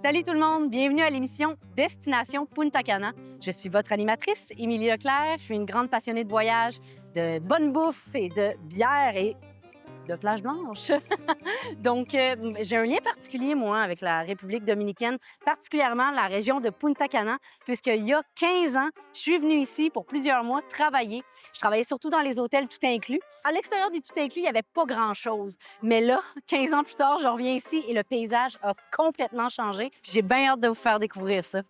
Salut tout le monde, bienvenue à l'émission Destination Punta Cana. Je suis votre animatrice, Émilie Leclerc. Je suis une grande passionnée de voyage, de bonne bouffe et de bière et de plage blanche. Donc, j'ai un lien particulier, moi, avec la République dominicaine, particulièrement la région de Punta Cana, puisqu'il y a 15 ans, je suis venue ici pour plusieurs mois travailler. Je travaillais surtout dans les hôtels tout inclus. À l'extérieur du tout inclus, il n'y avait pas grand-chose. Mais là, 15 ans plus tard, je reviens ici et le paysage a complètement changé. J'ai bien hâte de vous faire découvrir ça.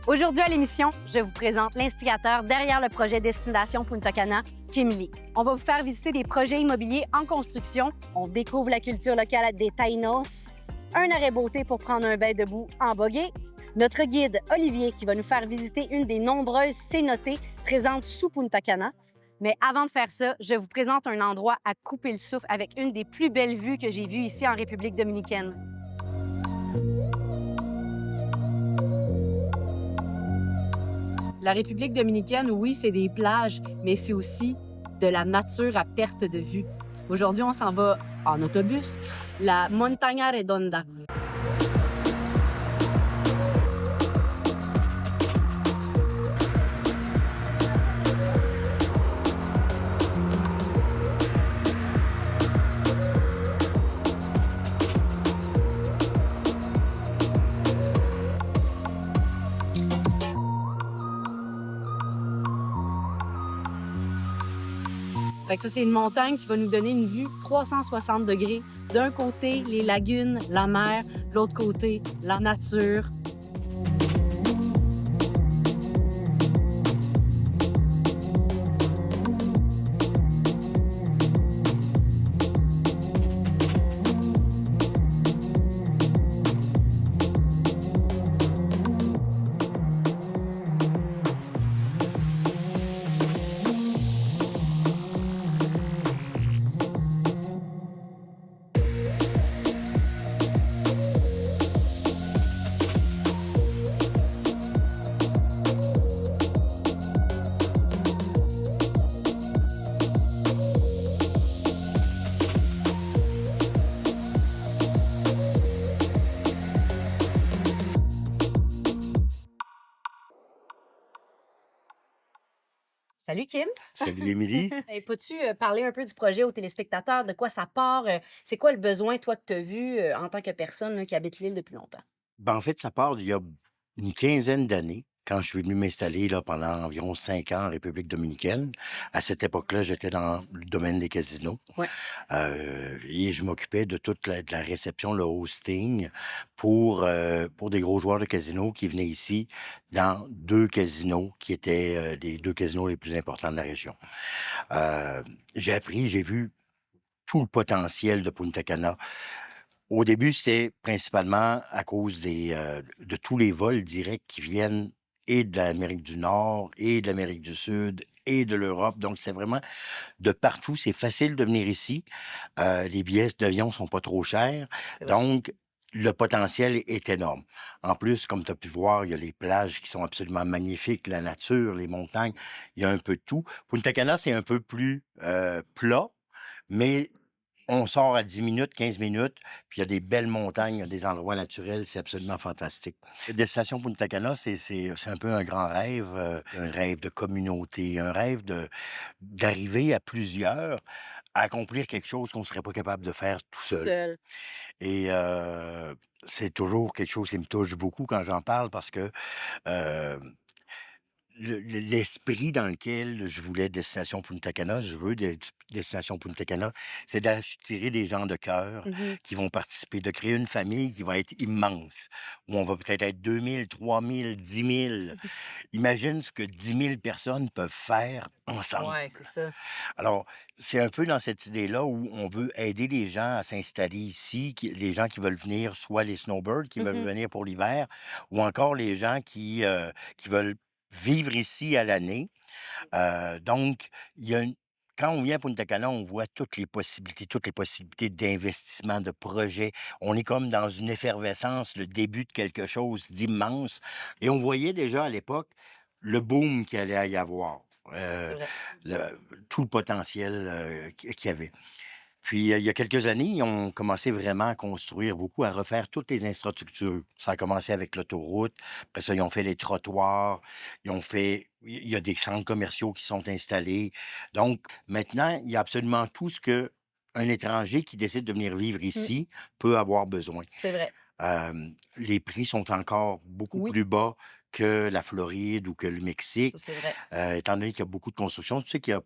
Aujourd'hui à l'émission, je vous présente l'instigateur derrière le projet Destination Punta Cana, Kim Lee. On va vous faire visiter des projets immobiliers en construction. On découvre la culture locale des Taïnos, un arrêt beauté pour prendre un bain debout en buggy, notre guide Olivier qui va nous faire visiter une des nombreuses cénotées présentes sous Punta Cana. Mais avant de faire ça, je vous présente un endroit à couper le souffle avec une des plus belles vues que j'ai vues ici en République dominicaine. La République dominicaine, oui, c'est des plages, mais c'est aussi de la nature à perte de vue. Aujourd'hui, on s'en va en autobus, la Montaña Redonda. Fait que ça, c'est une montagne qui va nous donner une vue 360 degrés. D'un côté, les lagunes, la mer, de l'autre côté, la nature. Salut Kim! Salut Émilie. Peux-tu parler un peu du projet aux téléspectateurs? De quoi ça part? C'est quoi le besoin, toi, que tu as vu en tant que personne là, qui habite l'île depuis longtemps? Ben, en fait, ça part d'il y a une quinzaine d'années, quand je suis venu m'installer là, pendant environ 5 ans en République dominicaine. À cette époque-là, j'étais dans le domaine des casinos. Ouais. Et je m'occupais de toute de la réception, le hosting pour des gros joueurs de casinos qui venaient ici dans 2 casinos qui étaient les 2 casinos les plus importants de la région. J'ai vu tout le potentiel de Punta Cana. Au début, c'était principalement à cause de tous les vols directs qui viennent et de l'Amérique du Nord et de l'Amérique du Sud et de l'Europe. Donc, c'est vraiment de partout. C'est facile de venir ici. Les billets d'avion sont pas trop chers. C'est vrai. Donc, le potentiel est énorme. En plus, comme tu as pu voir, il y a les plages qui sont absolument magnifiques, la nature, les montagnes, il y a un peu de tout. Punta Cana, c'est un peu plus plat, mais on sort à 10 minutes, 15 minutes, puis il y a des belles montagnes, il y a des endroits naturels, c'est absolument fantastique. La destination Punta Cana, c'est un peu un rêve de communauté, un rêve d'arriver à plusieurs, à accomplir quelque chose qu'on ne serait pas capable de faire tout seul. Seul. Et c'est toujours quelque chose qui me touche beaucoup quand j'en parle parce que euh, l'esprit dans lequel je voulais Destination Punta Cana, je veux Destination Punta Cana, c'est d'attirer des gens de cœur Mhm. qui vont participer, de créer une famille qui va être immense, où on va peut-être être 2000, 3000, 10 000. Imagine ce que 10 000 personnes peuvent faire ensemble. Ouais, c'est ça. Alors, c'est un peu dans cette idée-là où on veut aider les gens à s'installer ici, les gens qui veulent venir, soit les snowbirds qui veulent Mhm. venir pour l'hiver, ou encore les gens qui veulent vivre ici à l'année. Donc, il y a une quand on vient à Punta Cana, on voit toutes les possibilités d'investissement, de projets. On est comme dans une effervescence, le début de quelque chose d'immense et on voyait déjà à l'époque le boom qu'il allait y avoir, C'est heu, vrai. le tout le potentiel, qu'il y avait. Puis, il y a quelques années, ils ont commencé vraiment à construire beaucoup, à refaire toutes les infrastructures. Ça a commencé avec l'autoroute, après ça, ils ont fait les trottoirs, il y a des centres commerciaux qui sont installés. Donc maintenant, il y a absolument tout ce qu'un étranger qui décide de venir vivre Mmh, ici peut avoir besoin. c'est vrai. Les prix sont encore beaucoup Oui, plus bas que la Floride ou que le ça, Mexique. c'est vrai. Étant donné qu'il y a beaucoup de construction, tu sais qu'il y a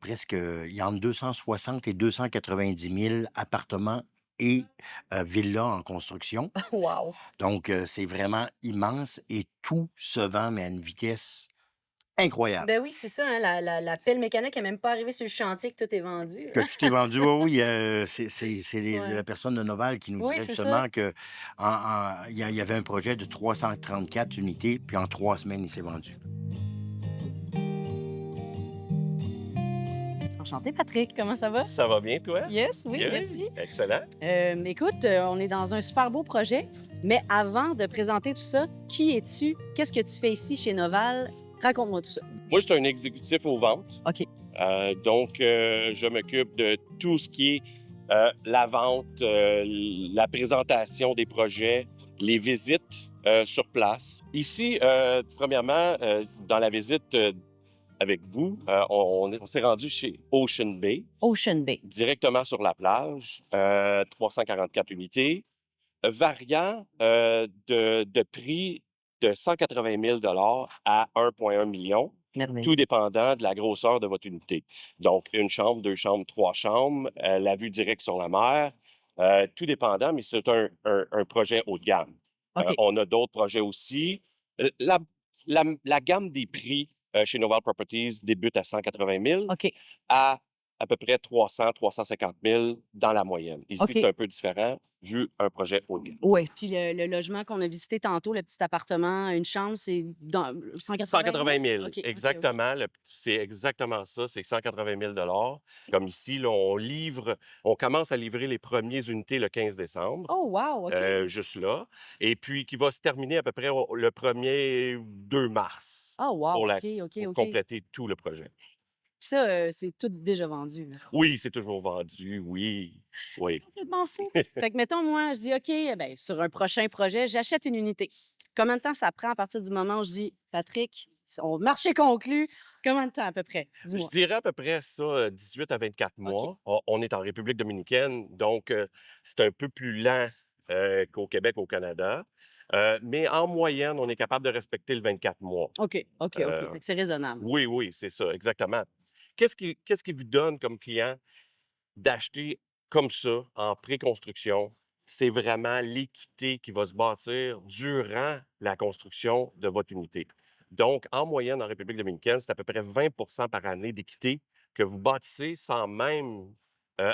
il y a entre 260 et 290 000 appartements et villas en construction. Wow! Donc, c'est vraiment immense et tout se vend, mais à une vitesse incroyable. Ben oui, c'est ça, hein, la pelle mécanique est même pas arrivée sur le chantier que tout est vendu, Que là. tout est vendu, oui, oui, la Ouais. personne de Noval qui nous Oui, disait c'est ça. justement que il y avait un projet de 334 unités, puis en 3 semaines, il s'est vendu. Enchantée, Patrick, comment ça va? Ça va bien, toi? Yes, oui, Good. merci. Excellent. Écoute, on est dans un super beau projet, mais avant de présenter tout ça, qui es-tu? Qu'est-ce que tu fais ici chez Noval? Raconte-moi tout ça. Moi, je suis un exécutif aux ventes. OK. Donc, je m'occupe de tout ce qui est la vente, la présentation des projets, les visites sur place. Ici, premièrement, dans la visite avec vous, on s'est rendu chez Ocean Bay, Ocean Bay. directement sur la plage, 344 unités, variant de prix de 180 000 à 1,1 million, Merveilleux. tout dépendant de la grosseur de votre unité. Donc, une chambre, deux chambres, trois chambres, la vue directe sur la mer, tout dépendant, mais c'est un projet haut de gamme. OK. On a d'autres projets aussi. La gamme des prix chez Noval Properties débute à 180 000 OK. à peu près 300-350 000 dans la moyenne. Ici, OK. c'est un peu différent vu un projet haut de gamme. Oui. Puis le logement qu'on a visité tantôt, le petit appartement, une chambre, c'est dans 180 180 000, OK, OK. exactement. C'est exactement ça, c'est 180 000 Comme ici, là, on commence à livrer les premières unités le 15 décembre, Oh, wow! OK. juste là, et puis qui va se terminer à peu près le 1er 2 mars Oh, wow! pour, OK, OK, pour OK. compléter tout le projet. Puis ça, c'est tout déjà vendu, là. Oui, c'est toujours vendu, oui, oui. Complètement fou. Fait que, mettons, moi, je dis, OK, ben, sur un prochain projet, j'achète une unité. Combien de temps ça prend à partir du moment où je dis, Patrick, marché conclu, combien de temps à peu près? Je Dis-moi. dirais à peu près ça, 18 à 24 OK. mois. On est en République dominicaine, donc c'est un peu plus lent qu'au Québec, au Canada. Mais en moyenne, on est capable de respecter le 24 mois. OK, OK, OK. Euh, Fait que c'est raisonnable. oui, oui, c'est ça, exactement. Qu'est-ce qui vous donne comme client d'acheter comme ça, en pré-construction? C'est vraiment l'équité qui va se bâtir durant la construction de votre unité. Donc, en moyenne, en République dominicaine, c'est à peu près 20 par année d'équité que vous bâtissez sans même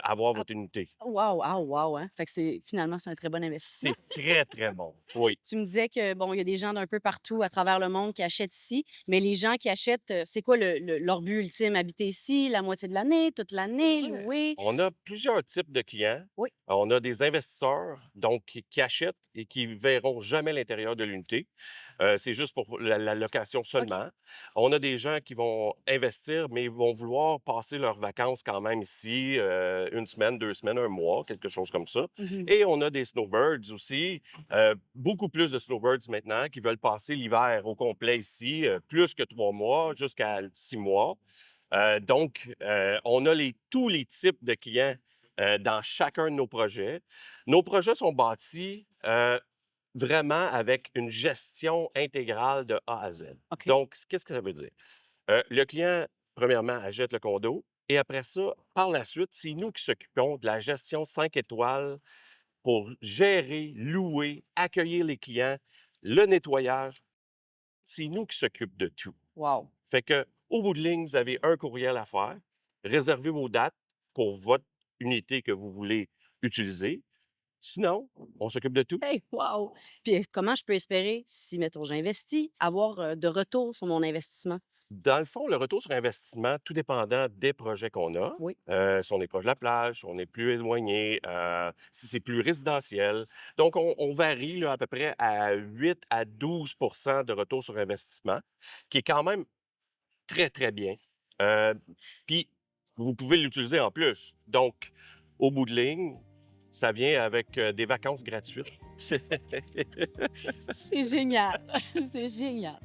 avoir Ah, votre unité. wow, ah, wow, hein? Fait que finalement, c'est un très bon investissement. C'est très, très bon. Oui. Tu me disais que, bon, il y a des gens d'un peu partout à travers le monde qui achètent ici, mais les gens qui achètent, c'est quoi leur but ultime? Habiter ici la moitié de l'année, toute l'année, Ouais. louer? On a plusieurs types de clients. Oui. On a des investisseurs, donc, qui achètent et qui verront jamais l'intérieur de l'unité. C'est juste pour la location seulement. On a des gens qui vont investir, mais vont vouloir passer leurs vacances quand même ici, une semaine, 2 semaines, un mois, quelque chose comme ça. Mhm. Et on a des snowbirds aussi, beaucoup plus de snowbirds maintenant, qui veulent passer l'hiver au complet ici, plus que 3 mois, jusqu'à 6 mois. Donc, on a tous les types de clients dans chacun de nos projets. Nos projets sont bâtis vraiment avec une gestion intégrale de A à Z. OK. Donc, qu'est-ce que ça veut dire? Le client, premièrement, achète le condo et après ça, par la suite, c'est nous qui s'occupons de la gestion 5 étoiles pour gérer, louer, accueillir les clients, le nettoyage. C'est nous qui s'occupent de tout. Wow. Fait que, au bout de ligne, vous avez un courriel à faire. Réservez vos dates pour votre unité que vous voulez utiliser. Sinon, on s'occupe de tout. Hey, wow! Puis comment je peux espérer, si, mettons, j'investis, avoir de retour sur mon investissement? Dans le fond, le retour sur investissement, tout dépendant des projets qu'on a, Oui. si on est proche de la plage, si on est plus éloigné, si c'est plus résidentiel. Donc, on varie là, à peu près à 8 à 12 de retour sur investissement, qui est quand même très, très bien. Euh, Puis, vous pouvez l'utiliser en plus. Donc, au bout de ligne, ça vient avec des vacances gratuites. C'est génial! C'est génial!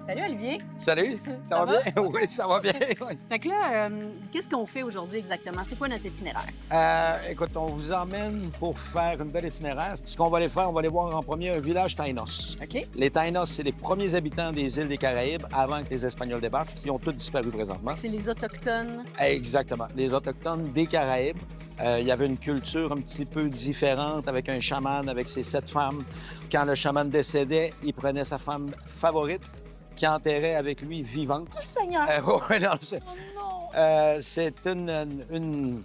Salut Olivier! Salut, Ça ça va va? bien? Oui, ça va bien. oui. Fait que là, qu'est-ce qu'on fait aujourd'hui exactement? C'est quoi notre itinéraire? Écoute, on vous emmène pour faire une belle itinéraire. Ce qu'on va aller faire, on va aller voir en premier un village Taïnos. OK? Les Taïnos, c'est les premiers habitants des îles des Caraïbes avant que les Espagnols débarquent, qui ont tous disparu présentement. C'est les Autochtones. Exactement. Les Autochtones des Caraïbes. Il y avait une culture un petit peu différente avec un chaman, avec ses 7 femmes. Quand le chaman décédait, il prenait sa femme favorite, qui enterrait avec lui vivante. Oh Seigneur! Ouais, non, c'est... Oh non! C'est une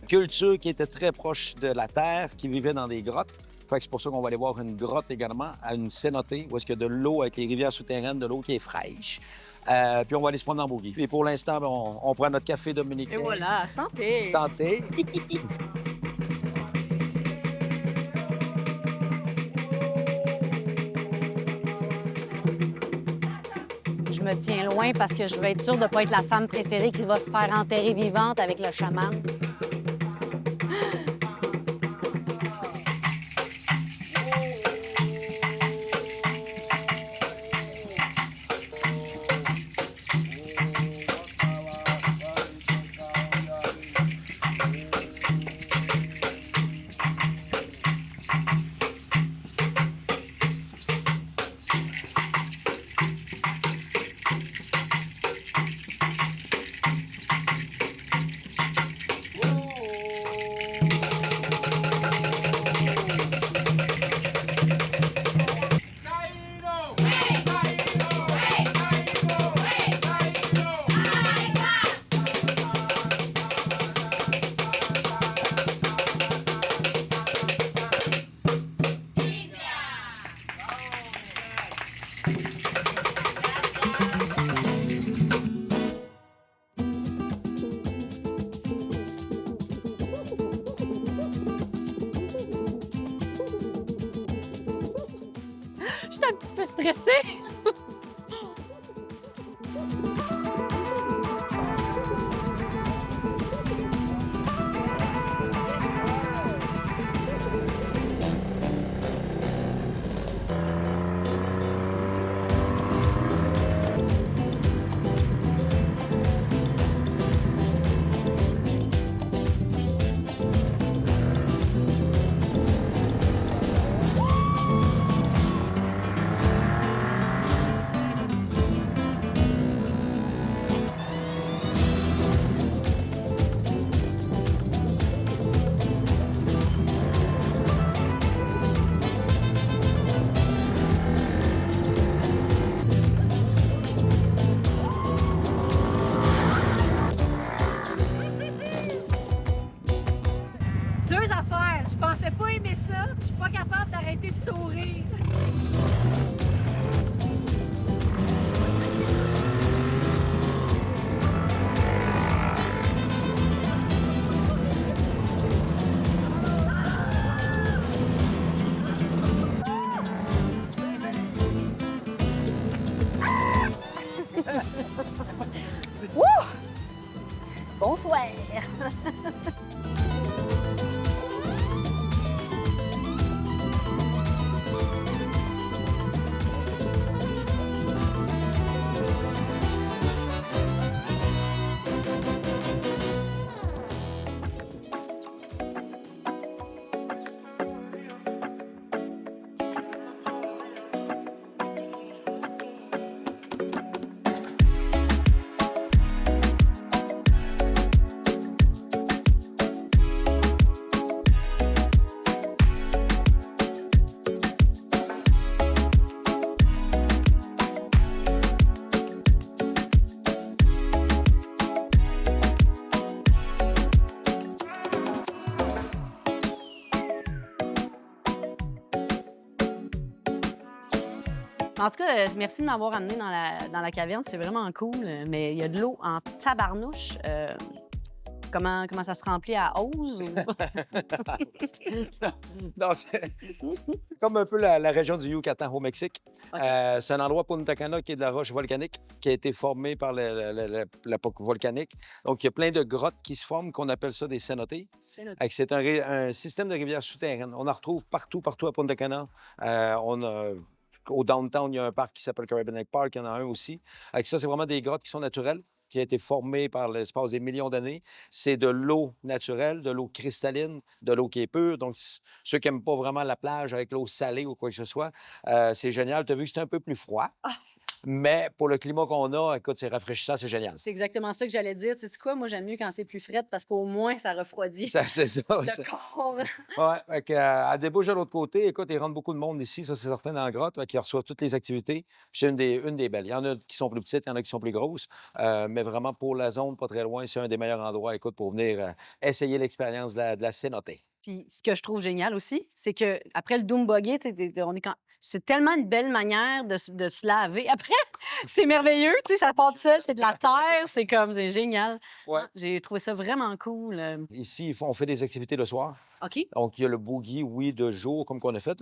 culture qui était très proche de la terre, qui vivait dans des grottes. Fait que c'est pour ça qu'on va aller voir une grotte également, à une cénotée, où est-ce qu'il y a de l'eau avec les rivières souterraines, de l'eau qui est fraîche. Puis on va aller se prendre en boogie. Et pour l'instant, ben, on prend notre café dominicain. Et voilà, santé! Santé. Je me tiens loin parce que je veux être sûre de ne pas être la femme préférée qui va se faire enterrer vivante avec le chaman. Je suis un petit peu stressée. Deux affaires. Je pensais pas aimer ça, puis je suis pas capable d'arrêter de sourire. Wouh! Bonsoir! En tout cas, merci de m'avoir amené dans la caverne. C'est vraiment cool. Mais il y a de l'eau en tabarnouche. Comment ça se remplit à Ose? Non, c'est comme un peu la région du Yucatan au Mexique. OK. C'est un endroit, Punta Cana, qui est de la roche volcanique, qui a été formée par l'époque volcanique. Donc, il y a plein de grottes qui se forment, qu'on appelle ça des cénotes. C'est notre... Fait que c'est un système de rivières souterraines. On en retrouve partout à Punta Cana. Au downtown, il y a un parc qui s'appelle Caribbean Lake Park. Il y en a un aussi. Avec ça, c'est vraiment des grottes qui sont naturelles, qui a été formée par l'espace des millions d'années. C'est de l'eau naturelle, de l'eau cristalline, de l'eau qui est pure. Donc, ceux qui n'aiment pas vraiment la plage avec l'eau salée ou quoi que ce soit, c'est génial. Tu as vu que c'est un peu plus froid. Mais pour le climat qu'on a, écoute, c'est rafraîchissant, c'est génial. C'est exactement ça que j'allais dire. Tu sais quoi? Moi, j'aime mieux quand c'est plus frais parce qu'au moins, ça refroidit C'est ça. le corps. Ouais, fait que, à débouche de l'autre côté, écoute, il rentre beaucoup de monde ici, ça c'est certain, dans la grotte, qui reçoivent toutes les activités. Puis c'est une des belles. Il y en a qui sont plus petites, il y en a qui sont plus grosses. Mais vraiment, pour la zone, pas très loin, c'est un des meilleurs endroits, écoute, pour venir essayer l'expérience de la cénote. Puis ce que je trouve génial aussi, c'est que après le doom buggy, tu sais, c'est tellement une belle manière de se laver. Après, c'est merveilleux, tu sais, ça part tout seul, c'est de la terre, c'est génial. Ouais. J'ai trouvé ça vraiment cool. Ici, on fait des activités le soir. OK? Donc, il y a le boogie, oui, de jour, comme qu'on a fait,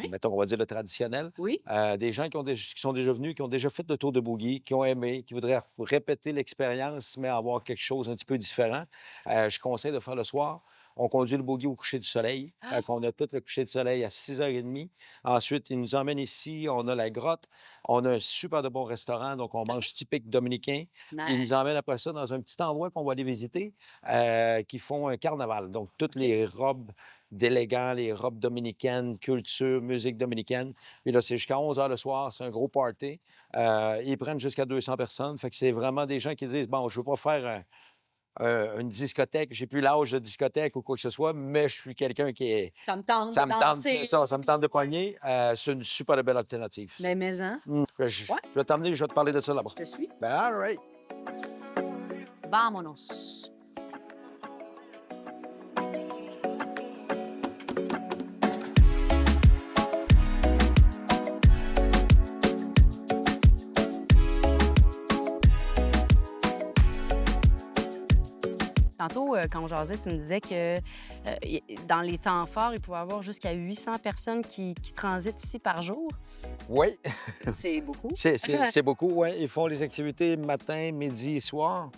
mettons, on va dire le traditionnel. Oui. Des gens qui sont déjà venus, qui ont déjà fait le tour de boogie, qui ont aimé, qui voudraient répéter l'expérience, mais avoir quelque chose un petit peu différent. Je conseille de faire le soir. On conduit le boogie au coucher du soleil. On a tout le coucher du soleil à 6h30. Ensuite, il nous emmène ici. On a la grotte. On a un super de bon restaurant. Donc, on mange typique dominicain. Nice. Il nous emmène après ça dans un petit endroit qu'on va aller visiter qui font un carnaval. Donc, toutes les robes d'élégants, les robes dominicaines, culture, musique dominicaine. Puis là, c'est jusqu'à 11h le soir. C'est un gros party. Ils prennent jusqu'à 200 personnes. Fait que c'est vraiment des gens qui disent, bon, je veux pas faire une discothèque, j'ai plus l'âge de discothèque ou quoi que ce soit, mais je suis quelqu'un qui est... Ça me tente Ça de me tente, danser. c'est ça, ça me tente de pogner. C'est une super belle alternative. Mais hein, Je vais t'emmener, je vais te parler de ça là-bas. je te suis. Ben, all right. Vamonos. Tantôt, quand on jasait, tu me disais que dans les temps forts, il pouvait y avoir jusqu'à 800 personnes qui transitent ici par jour. Oui, C'est beaucoup. c'est beaucoup, oui. Ils font les activités matin, midi et soir.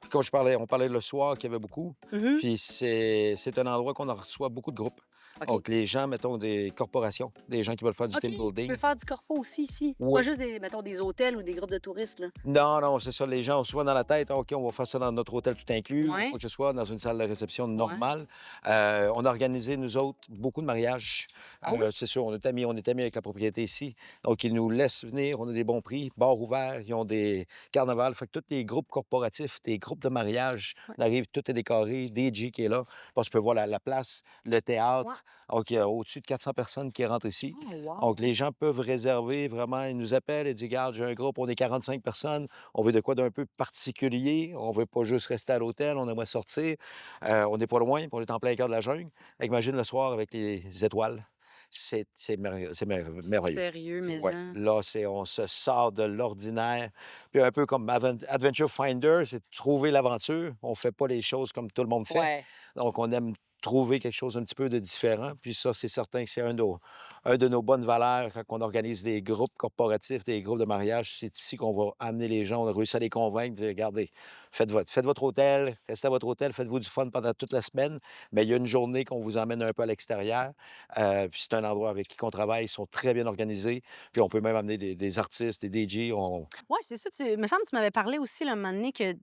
Puis quand on parlait le soir qu'il y avait beaucoup. Mhm. Puis c'est un endroit qu'on en reçoit beaucoup de groupes. OK. Donc, les gens, mettons, des corporations, des gens qui veulent faire du OK, team tu building. peux faire du corpo aussi ici. Oui. Pas juste mettons, des hôtels ou des groupes de touristes. Là. Non, c'est ça. Les gens ont souvent dans la tête, OK, on va faire ça dans notre hôtel tout inclus, Ouais. ou quoi que ce soit, dans une salle de réception normale. On a organisé, nous autres, beaucoup de mariages. Ah oui? C'est sûr, on est amis avec la propriété ici. Donc, ils nous laissent venir, on a des bons prix, bars ouverts, ils ont des carnavals. Fait que tous les groupes corporatifs, des groupes de mariage, on arrive, tout est décoré, DJ qui est là. Parce qu'on peut voir la place, le théâtre. Ouais. Donc, il y a au-dessus de 400 personnes qui rentrent ici. Oh, wow. Donc, les gens peuvent réserver vraiment. Ils nous appellent et disent, regarde, j'ai un groupe, on est 45 personnes. On veut de quoi d'un peu particulier. On veut pas juste rester à l'hôtel, on aimerait sortir. On n'est pas loin, puis on est en plein cœur de la jungle. Imagine le soir avec les étoiles. C'est merveilleux. Sérieux, mais Ouais. hein. Là, on se sort de l'ordinaire. Puis un peu comme Adventure Finder, c'est trouver l'aventure. On fait pas les choses comme tout le monde fait. Ouais. Donc, on aime trouver quelque chose un petit peu de différent. Puis ça, c'est certain que c'est un de nos bonnes valeurs quand on organise des groupes corporatifs, des groupes de mariage. C'est ici qu'on va amener les gens. On a réussi à les convaincre, de dire, regardez, faites votre hôtel, restez à votre hôtel, faites-vous du fun pendant toute la semaine. Mais il y a une journée qu'on vous emmène un peu à l'extérieur. Puis c'est un endroit avec qui on travaille. Ils sont très bien organisés. Puis on peut même amener des artistes, des DJ. Oui, c'est ça. Il me semble que tu m'avais parlé aussi là, un moment donné que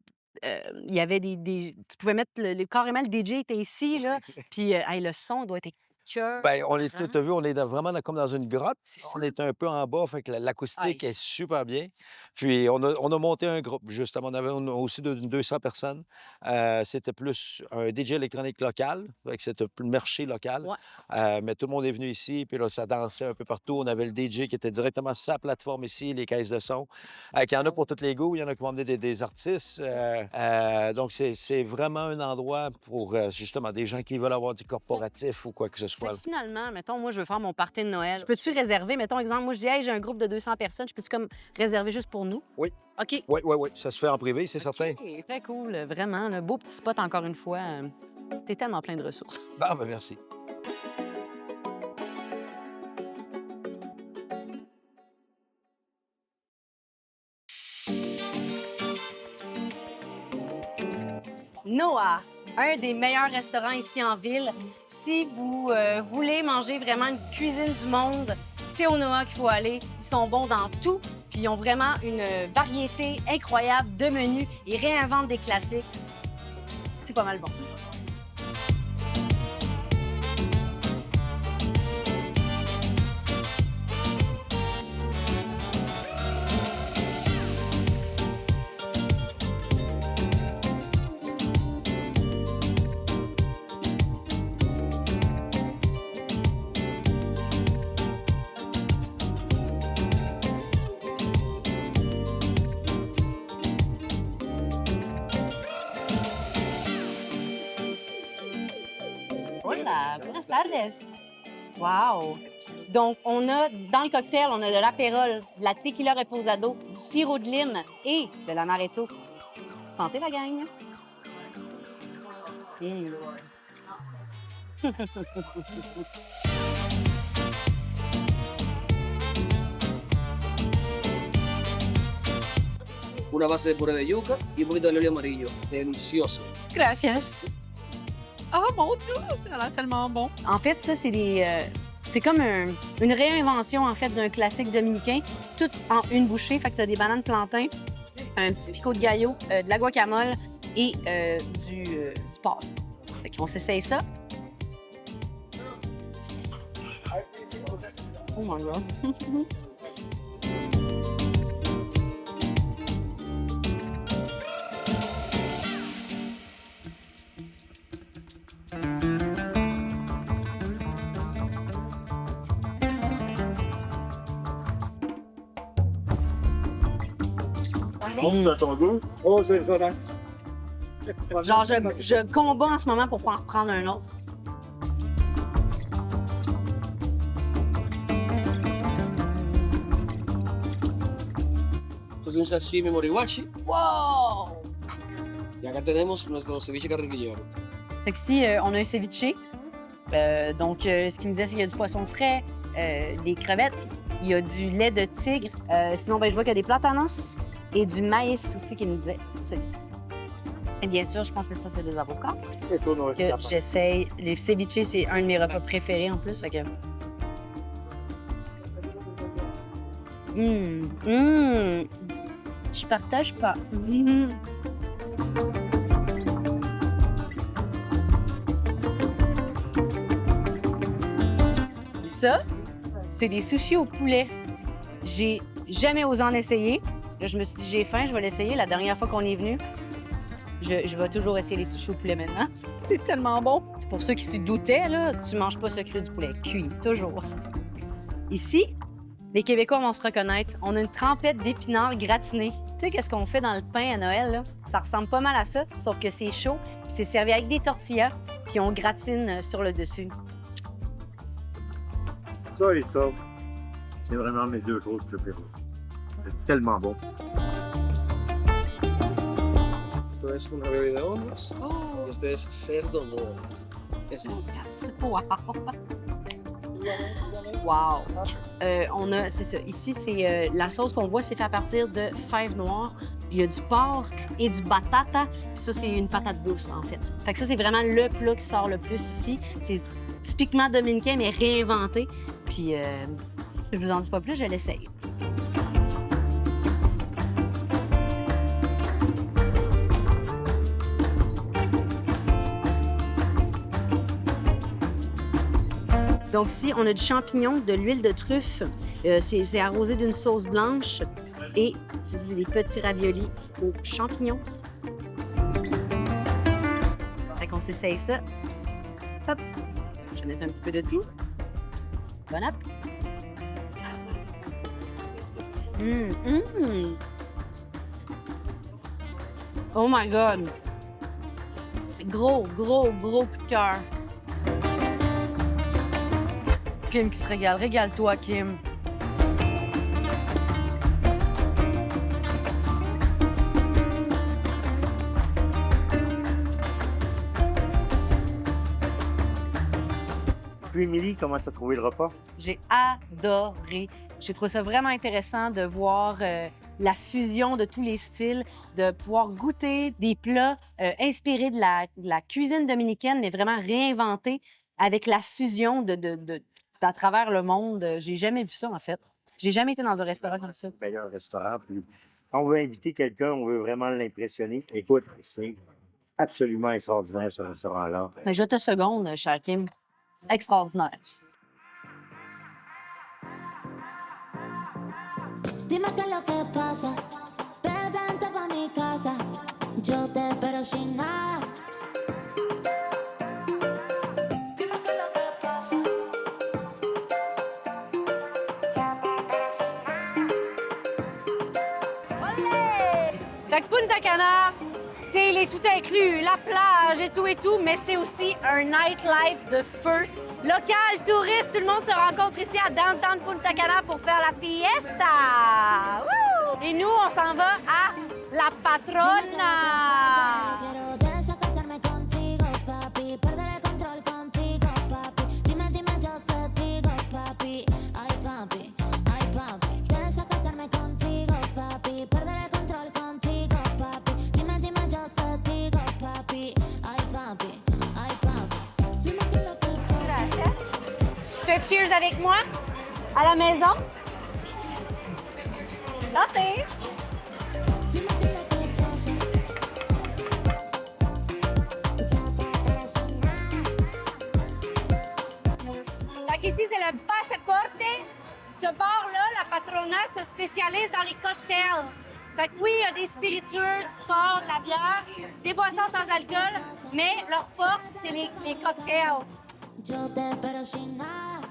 il y avait tu pouvais mettre carrément le DJ était ici, là. Puis hey, le son doit être cœur. Bien, t'as vu, on est vraiment comme dans une grotte. C'est ça. On est un peu en bas, fait que l'acoustique Aïe. est super bien. Puis on a monté un groupe, justement. On avait aussi 200 personnes. C'était plus un DJ électronique local, fait que c'était plus le marché local. Ouais. Mais tout le monde est venu ici, puis là, ça dansait un peu partout. On avait le DJ qui était directement sur sa plateforme ici, les caisses de son. Il y en a pour tous les goûts. Il y en a qui vont amener des artistes. Donc, c'est vraiment un endroit pour, justement, des gens qui veulent avoir du corporatif ou quoi que ce soit. choix. Fait que finalement, mettons, moi, je veux faire mon party de Noël. Je peux-tu réserver, mettons, exemple, moi, je dis, hey, j'ai un groupe de 200 personnes, je peux-tu comme réserver juste pour nous? Oui. OK. Oui. Ça se fait en privé, c'est certain. OK, très cool, vraiment. Le beau petit spot, encore une fois. T'es tellement plein de ressources. Ah, ben merci. Noah, un des meilleurs restaurants ici en ville. Si vous voulez manger vraiment une cuisine du monde, c'est au Noah qu'il faut aller. Ils sont bons dans tout, puis ils ont vraiment une variété incroyable de menus. Ils réinventent des classiques. C'est pas mal bon. Hola, buenas tardes. Wow. Donc, on a, dans le cocktail, on a de l'apérole, de la tequila reposado, du sirop de lime et de l'amaretto. Santé, la gang! Una base de puré de yuca y un poquito de olio amarillo. Delicioso. Gracias. Oh mon Dieu, ça a l'air tellement bon. En fait, ça, c'est c'est comme une réinvention, en fait, d'un classique dominicain, tout en une bouchée. Fait que t'as des bananes plantains, un petit picot de gallo, de la guacamole et du porc. Fait qu'on s'essaye ça. Oh my God. C'est ton goût? Oh, c'est ça, hein? Genre, je combats en ce moment pour pouvoir en reprendre un autre. Esto es un sashimi moriwachi. ¡Wow! Y acá tenemos nuestro ceviche carrillo. Fait que ici, on a un ceviche. Donc, ce qu'il me disait, c'est qu'il y a du poisson frais, des crevettes, il y a du lait de tigre. Sinon, ben, je vois qu'il y a des platanos et du maïs aussi qu'il me disait, ça ici. Et bien sûr, je pense que ça, c'est des avocats. Que j'essaye. Les ceviches, c'est un de mes repas préférés en plus. Fait que... Je partage pas. Ça, c'est des sushis au poulet. J'ai jamais osé en essayer. Là, je me suis dit, j'ai faim, je vais l'essayer. La dernière fois qu'on est venu, je vais toujours essayer les sushis au poulet maintenant. C'est tellement bon. Pour ceux qui se doutaient, là, tu manges pas ce cru du poulet. Cuit, toujours. Ici, les Québécois vont se reconnaître. On a une trempette d'épinards gratinés. Tu sais, qu'est-ce qu'on fait dans le pain à Noël, là? Ça ressemble pas mal à ça, sauf que c'est chaud, puis c'est servi avec des tortillas, puis on gratine sur le dessus. Ça et ça, c'est vraiment mes deux choses préférées. C'est tellement bon. Esto es un ravioli de hongos. Y este es cerdo loro. Gracias. Wow! Wow! On a, c'est ça. Ici, c'est la sauce qu'on voit, c'est fait à partir de fèves noires. Il y a du porc et du batata. Puis ça, c'est une patate douce, en fait. Fait que ça, c'est vraiment le plat qui sort le plus ici. C'est typiquement dominicain, mais réinventé. Puis, je vous en dis pas plus, je l'essaye. Donc ici, on a du champignon, de l'huile de truffe. C'est arrosé d'une sauce blanche. Et c'est des petits raviolis aux champignons. Fait qu'on s'essaye ça. Hop! Je vais mettre un petit peu de tout. Bon app! Oh my God! Gros coup de cœur. Kim qui se régale. Régale-toi, Kim. Puis, Émilie, comment tu as trouvé le repas? J'ai adoré. J'ai trouvé ça vraiment intéressant de voir la fusion de tous les styles, de pouvoir goûter des plats inspirés de la cuisine dominicaine, mais vraiment réinventés avec la fusion à travers le monde. J'ai jamais vu ça, en fait. J'ai jamais été dans un restaurant comme ça. Meilleur restaurant. Puis, quand on veut inviter quelqu'un, on veut vraiment l'impressionner. Écoute, c'est absolument extraordinaire, ce restaurant-là. Mais je te seconde, cher Kim. Extraordinaire. Dime qué es lo que pasa, bebé, vente pa' mi casa. Yo te espero sin nada. Dime qué es lo que pasa. Fait que Punta Cana, c'est les tout inclus, la plage et tout, mais c'est aussi un nightlife de feu. Local, touriste, tout le monde se rencontre ici à Downtown Punta Cana pour faire la fiesta. Wouh! Et nous, on s'en va à La Patrona. Quiero desacatarme contigo, papi. Perder el control contigo, papi. Dime, dime, yo te digo, papi. Ay, papi, ay, papi. Desacatarme contigo, papi. Perder el control contigo, papi. Dime, dime, yo te digo, papi. Ay, papi, ay, papi. Dime qué es lo que pasa. Tu fais cheers avec moi à la maison? Santé! Dime qué es lo que pasa. Ya para sonar. Donc ici, c'est le Passaporte. Ce bar-là, la Patrona, se spécialise dans les cocktails. Fait que oui, il y a des spiritueux, du sport, de la bière, des boissons sans alcool, mais leur force, c'est les cocktails. Yo te espero sin nada.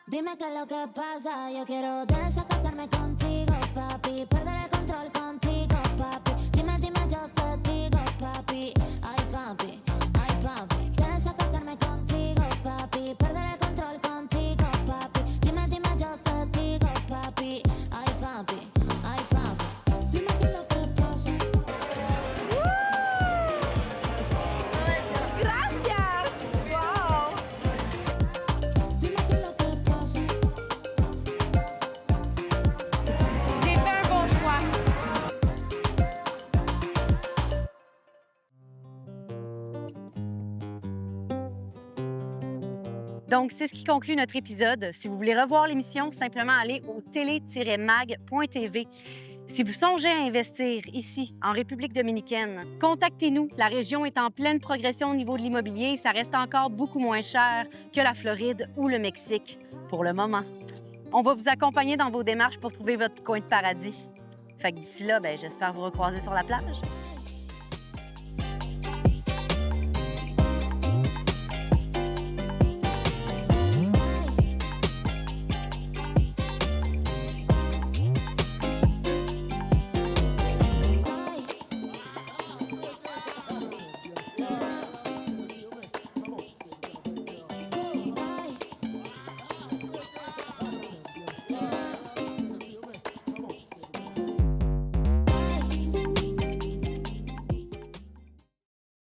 Dime qué es lo que pasa. Yo quiero desacatarme contigo, papi. Perder el control contigo, papi. Dime, dime, yo te digo, papi. Ay, papi, ay, papi. Desacatarme contigo, papi. Perder el control contigo, papi. Dime, dime, yo te digo, papi. Ay, papi, ay, papi. Dime qué es lo que pasa. Gracias! Wow! Dime qué es lo que pasa. J'ai fait un bon choix. Donc, c'est ce qui conclut notre épisode. Si vous voulez revoir l'émission, simplement allez au télé-mag.tv. Si vous songez à investir ici, en République dominicaine, contactez-nous. La région est en pleine progression au niveau de l'immobilier. Ça reste encore beaucoup moins cher que la Floride ou le Mexique, pour le moment. On va vous accompagner dans vos démarches pour trouver votre coin de paradis. Fait que d'ici là, j'espère vous recroiser sur la plage.